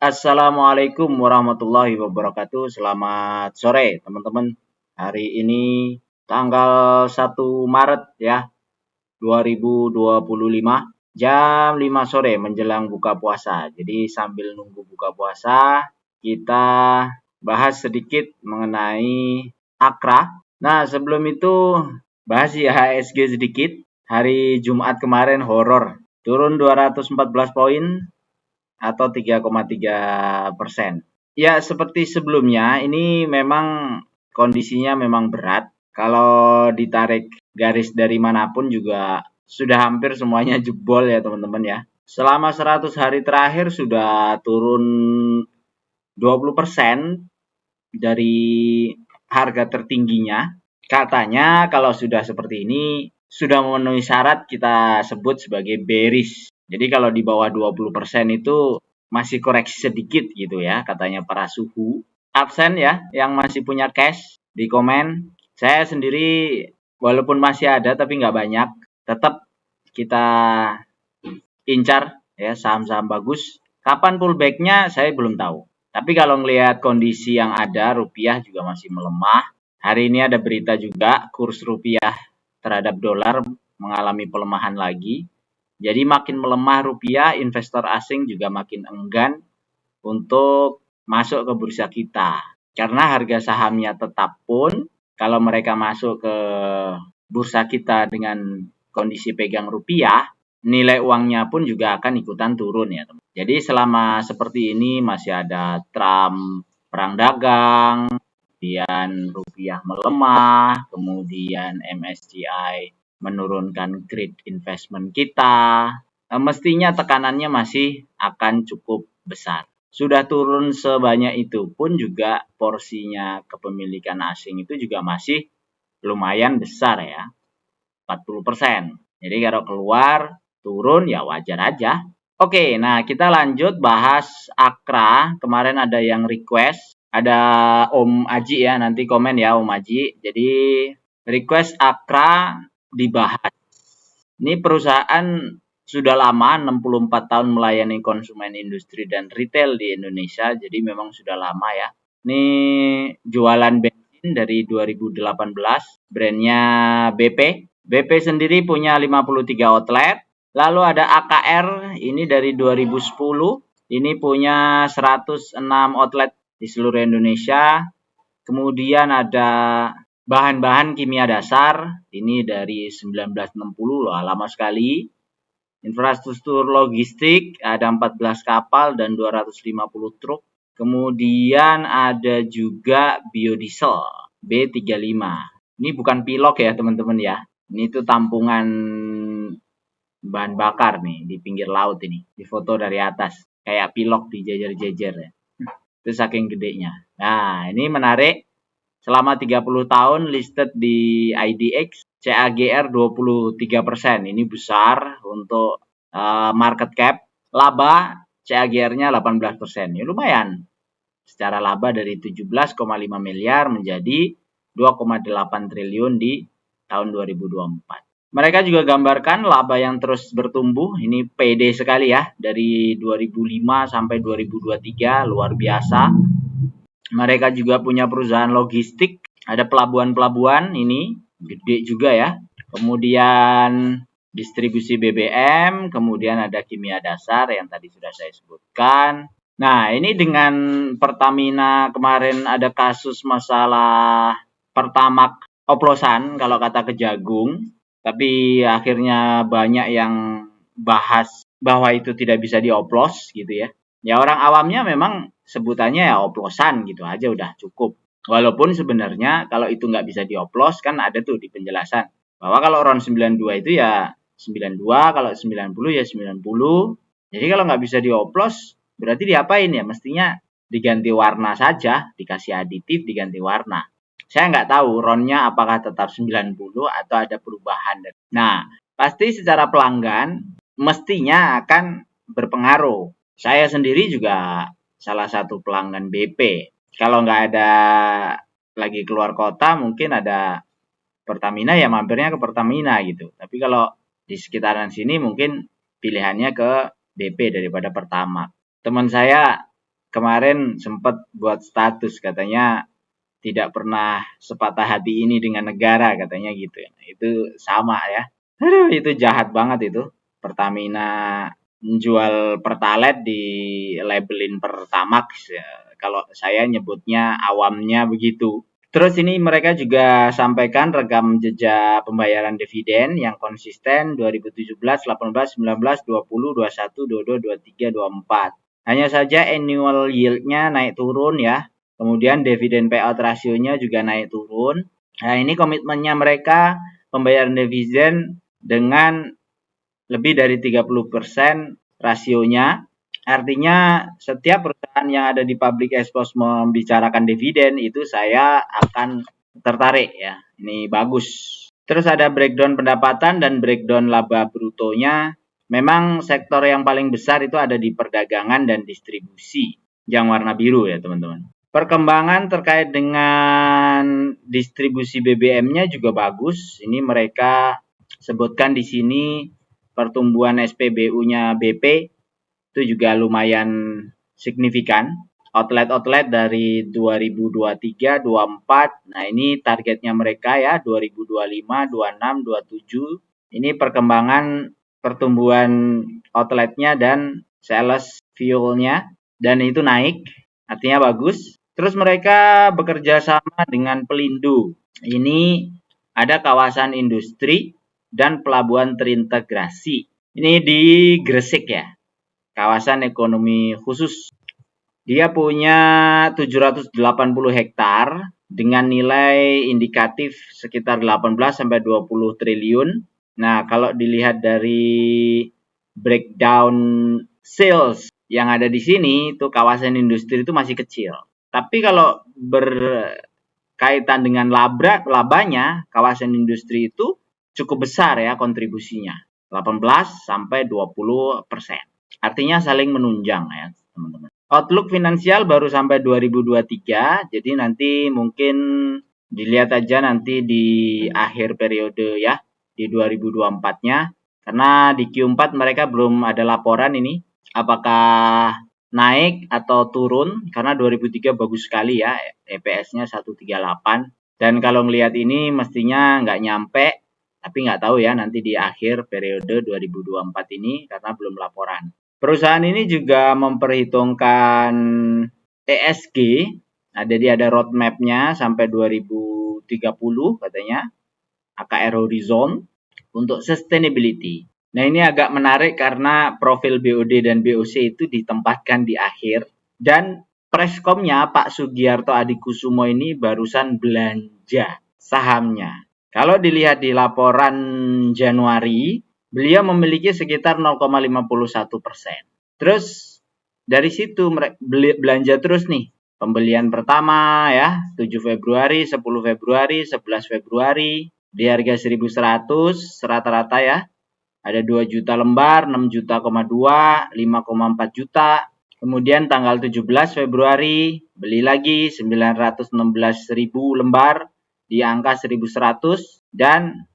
Assalamualaikum warahmatullahi wabarakatuh. Selamat sore, teman-teman. Hari ini tanggal 1 Maret ya, 2025, jam 5 sore menjelang buka puasa. Jadi sambil nunggu buka puasa, kita bahas sedikit mengenai Akra. Nah, sebelum itu bahas IHSG sedikit. Hari Jumat kemarin horor, turun 214 poin atau 3,3%. Ya, seperti sebelumnya, ini memang kondisinya memang berat. Kalau ditarik garis dari manapun juga sudah hampir semuanya jebol ya teman-teman ya. Selama 100 hari terakhir sudah turun 20% dari harga tertingginya. Katanya kalau sudah seperti ini, sudah memenuhi syarat kita sebut sebagai bearish. Jadi kalau di bawah 20% itu masih koreksi sedikit gitu ya, katanya para suhu. Absen ya, yang masih punya cash di komen. Saya sendiri walaupun masih ada tapi nggak banyak, tetap kita incar ya saham-saham bagus. Kapan pullback-nya saya belum tahu. Tapi kalau melihat kondisi yang ada, rupiah juga masih melemah. Hari ini ada berita juga, kurs rupiah terhadap dolar mengalami pelemahan lagi. Jadi makin melemah rupiah, investor asing juga makin enggan untuk masuk ke bursa kita. Karena harga sahamnya tetap pun, kalau mereka masuk ke bursa kita dengan kondisi pegang rupiah, nilai uangnya pun juga akan ikutan turun ya teman. Jadi selama seperti ini masih ada Trump perang dagang, kemudian rupiah melemah, kemudian MSCI menurunkan grade investment kita, mestinya tekanannya masih akan cukup besar. Sudah turun sebanyak itu pun juga porsinya kepemilikan asing itu juga masih lumayan besar ya, 40%. Jadi kalau keluar turun ya wajar aja. Oke, nah kita lanjut bahas Akra. Kemarin ada yang request, ada Om Aji ya, nanti komen ya Om Aji. Jadi request Akra dibahas. Ini perusahaan sudah lama, 64 tahun melayani konsumen industri dan retail di Indonesia, jadi memang sudah lama ya. Ini jualan bensin dari 2018, brandnya BP. BP sendiri punya 53 outlet. Lalu ada AKR, ini dari 2010, ini punya 106 outlet di seluruh Indonesia. Kemudian ada bahan-bahan kimia dasar, ini dari 1960 loh, lama sekali. Infrastruktur logistik, ada 14 kapal dan 250 truk. Kemudian ada juga biodiesel B35. Ini bukan pilok ya teman-teman ya. Ini tuh tampungan bahan bakar nih di pinggir laut ini. Di foto dari atas. Kayak pilok dijejer-jejer ya. Itu saking gedenya. Nah, ini menarik. Selama 30 tahun listed di IDX, CAGR 23%. Ini besar untuk market cap. Laba CAGR-nya 18%. Ya lumayan. Secara laba dari 17,5 miliar menjadi 2,8 triliun di tahun 2024. Mereka juga gambarkan laba yang terus bertumbuh. Ini pede sekali ya. Dari 2005 sampai 2023 luar biasa. Mereka juga punya perusahaan logistik, ada pelabuhan-pelabuhan ini gede juga ya. Kemudian distribusi BBM, kemudian ada kimia dasar yang tadi sudah saya sebutkan. Nah, ini dengan Pertamina kemarin ada kasus masalah Pertamax oplosan kalau kata Kejagung, tapi akhirnya banyak yang bahas bahwa itu tidak bisa dioplos gitu ya. Ya orang awamnya memang sebutannya ya oplosan gitu aja udah cukup. Walaupun sebenarnya kalau itu nggak bisa dioplos kan ada tuh di penjelasan. Bahwa kalau RON 92 itu ya 92, kalau 90 ya 90. Jadi kalau nggak bisa dioplos berarti diapain ya? Mestinya diganti warna saja, dikasih aditif, diganti warna. Saya nggak tahu RON-nya apakah tetap 90 atau ada perubahan. Nah, pasti secara pelanggan mestinya akan berpengaruh. Saya sendiri juga salah satu pelanggan BP. Kalau nggak ada lagi keluar kota, mungkin ada Pertamina ya mampirnya ke Pertamina gitu. Tapi kalau di sekitaran sini mungkin pilihannya ke BP daripada Pertamax. Teman saya kemarin sempat buat status katanya tidak pernah sepatah hati ini dengan negara katanya gitu. Itu sama ya. Aduh, itu jahat banget itu. Pertamina menjual Pertalite di labelin Pertamax ya. Kalau saya nyebutnya awamnya begitu. Terus ini mereka juga sampaikan rekam jejak pembayaran dividen yang konsisten 2017, 18, 19, 20, 21, 22, 23, 24. Hanya saja annual yield-nya naik turun ya. Kemudian dividen payout rasionya juga naik turun. Nah, ini komitmennya mereka pembayaran dividen dengan lebih dari 30% rasionya. Artinya setiap perusahaan yang ada di public expose membicarakan dividen itu saya akan tertarik ya. Ini bagus. Terus ada breakdown pendapatan dan breakdown laba brutonya. Memang sektor yang paling besar itu ada di perdagangan dan distribusi yang warna biru ya teman-teman. Perkembangan terkait dengan distribusi BBM-nya juga bagus. Ini mereka sebutkan di sini pertumbuhan SPBU-nya BP itu juga lumayan signifikan. Outlet-outlet dari 2023, 24. Nah, ini targetnya mereka ya 2025, 26, 27. Ini perkembangan pertumbuhan outletnya dan sales fuel-nya dan itu naik, artinya bagus. Terus mereka bekerja sama dengan Pelindo. Ini ada kawasan industri dan pelabuhan terintegrasi. Ini di Gresik ya, kawasan ekonomi khusus. Dia punya 780 hektar dengan nilai indikatif sekitar 18 sampai 20 triliun. Nah, kalau dilihat dari breakdown sales yang ada di sini, itu kawasan industri itu masih kecil. Tapi kalau berkaitan dengan labanya, kawasan industri itu cukup besar ya kontribusinya. 18 sampai 20%. Artinya saling menunjang ya, teman-teman. Outlook finansial baru sampai 2023, jadi nanti mungkin dilihat aja nanti di akhir periode ya, di 2024-nya. Karena di Q4 mereka belum ada laporan ini, apakah naik atau turun, karena 2003 bagus sekali ya, EPS-nya 138. Dan kalau melihat ini mestinya nggak nyampe, tapi nggak tahu ya nanti di akhir periode 2024 ini karena belum laporan. Perusahaan ini juga memperhitungkan ESG, nah, jadi ada roadmap-nya sampai 2030 katanya, AKR Horizon untuk sustainability. Nah, ini agak menarik karena profil BOD dan BOC itu ditempatkan di akhir dan preskomnya Pak Sugiarto Adikusumo ini barusan belanja sahamnya. Kalau dilihat di laporan Januari, beliau memiliki sekitar 0,51%. Terus dari situ belanja terus nih. Pembelian pertama ya, 7 Februari, 10 Februari, 11 Februari, di harga 1.100 rata-rata ya. Ada 2 juta lembar, 6 juta, 2, 5,4 juta. Kemudian tanggal 17 Februari beli lagi 916.000 lembar di angka 1.100 dan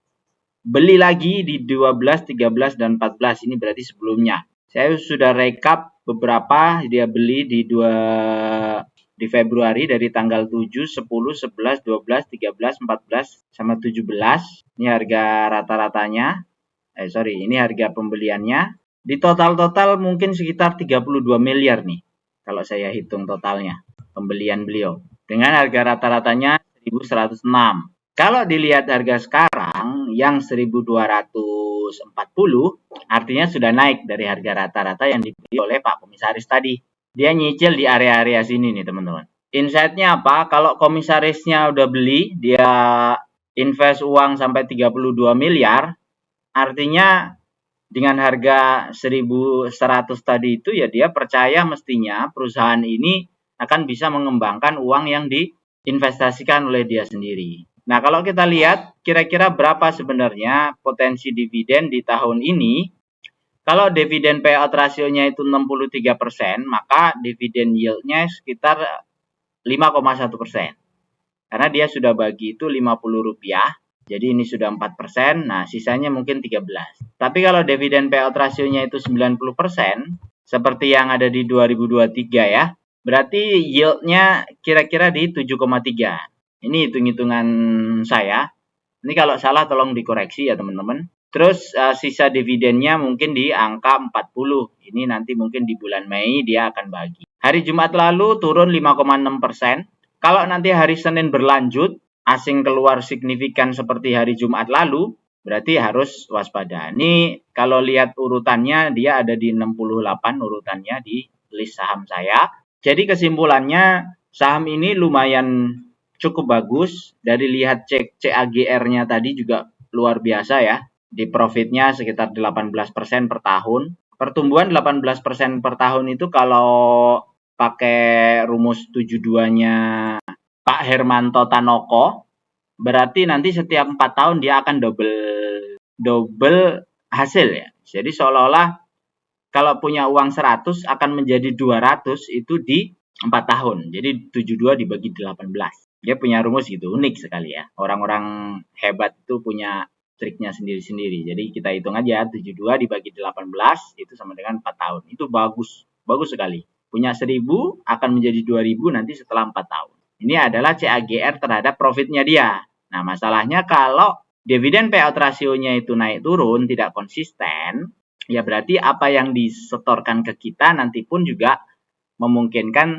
beli lagi di 12, 13 dan 14. Ini berarti sebelumnya. Saya sudah rekap beberapa dia beli di Februari dari tanggal 7, 10, 11, 12, 13, 14 sama 17. Ini harga rata-ratanya. Ini harga pembeliannya. Di total mungkin sekitar 32 miliar nih. Kalau saya hitung totalnya pembelian beliau. Dengan harga rata-ratanya 1.106. Kalau dilihat harga sekarang yang 1.240, artinya sudah naik dari harga rata-rata yang dibeli oleh Pak Komisaris tadi. Dia nyicil di area-area sini nih teman-teman. Insight-nya apa? Kalau komisarisnya udah beli, dia invest uang sampai 32 miliar, artinya dengan harga 1.100 tadi itu ya dia percaya mestinya perusahaan ini akan bisa mengembangkan uang yang diinvestasikan oleh dia sendiri. Nah, kalau kita lihat kira-kira berapa sebenarnya potensi dividen di tahun ini. Kalau dividen payout rasionya itu 63%, maka dividen yield-nya sekitar 5,1%. Karena dia sudah bagi itu Rp50. Jadi ini sudah 4%, nah sisanya mungkin 13. Tapi kalau dividen payout rasionya itu 90%, seperti yang ada di 2023 ya, Berarti yield-nya kira-kira di 7,3. Ini hitung-hitungan saya. Ini kalau salah tolong dikoreksi ya teman-teman. Terus sisa dividennya mungkin di angka 40. Ini nanti mungkin di bulan Mei dia akan bagi. Hari Jumat lalu turun 5,6%. Kalau nanti hari Senin berlanjut, asing keluar signifikan seperti hari Jumat lalu, berarti harus waspada. Ini kalau lihat urutannya, dia ada di 68 urutannya di list saham saya. Jadi kesimpulannya, saham ini lumayan cukup bagus. Dari lihat CAGR-nya tadi juga luar biasa ya. Di profitnya sekitar 18% per tahun. Pertumbuhan 18% per tahun itu kalau pakai rumus 72-nya Pak Hermanto Tanoko, berarti nanti setiap 4 tahun dia akan double hasil ya. Jadi seolah-olah kalau punya uang 100 akan menjadi 200 itu di 4 tahun. Jadi 72 dibagi 18. Dia punya rumus gitu, unik sekali ya. Orang-orang hebat itu punya triknya sendiri-sendiri. Jadi kita hitung aja 72 dibagi 18 itu sama dengan 4 tahun. Itu bagus, bagus sekali. Punya 1000 akan menjadi 2000 nanti setelah 4 tahun. Ini adalah CAGR terhadap profitnya dia. Nah, masalahnya kalau dividen payout rasionya itu naik turun, tidak konsisten, ya berarti apa yang disetorkan ke kita nanti pun juga memungkinkan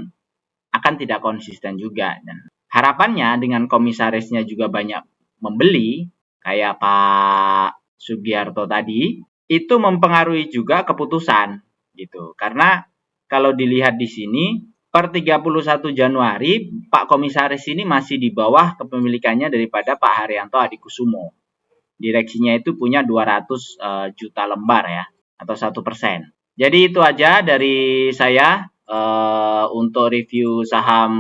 akan tidak konsisten juga. Dan harapannya dengan komisarisnya juga banyak membeli, kayak Pak Sugiarto tadi, itu mempengaruhi juga keputusan gitu. Karena kalau dilihat di sini, per 31 Januari, Pak Komisaris ini masih di bawah kepemilikannya daripada Pak Haryanto Adikusumo. Direksinya itu punya 200 juta lembar ya, atau 1%. Jadi itu aja dari saya untuk review saham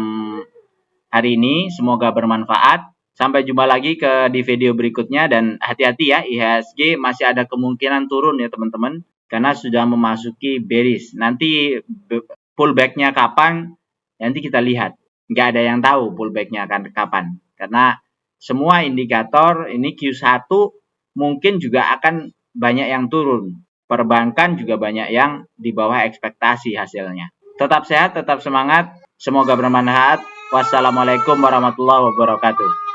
hari ini. Semoga bermanfaat. Sampai jumpa lagi di video berikutnya, dan hati-hati ya, IHSG masih ada kemungkinan turun ya teman-teman, karena sudah memasuki bearish. Nanti pullback-nya kapan, nanti kita lihat. Nggak ada yang tahu pullback-nya akan kapan. Karena semua indikator ini Q1 mungkin juga akan banyak yang turun. Perbankan juga banyak yang di bawah ekspektasi hasilnya. Tetap sehat, tetap semangat. Semoga bermanfaat. Wassalamualaikum warahmatullahi wabarakatuh.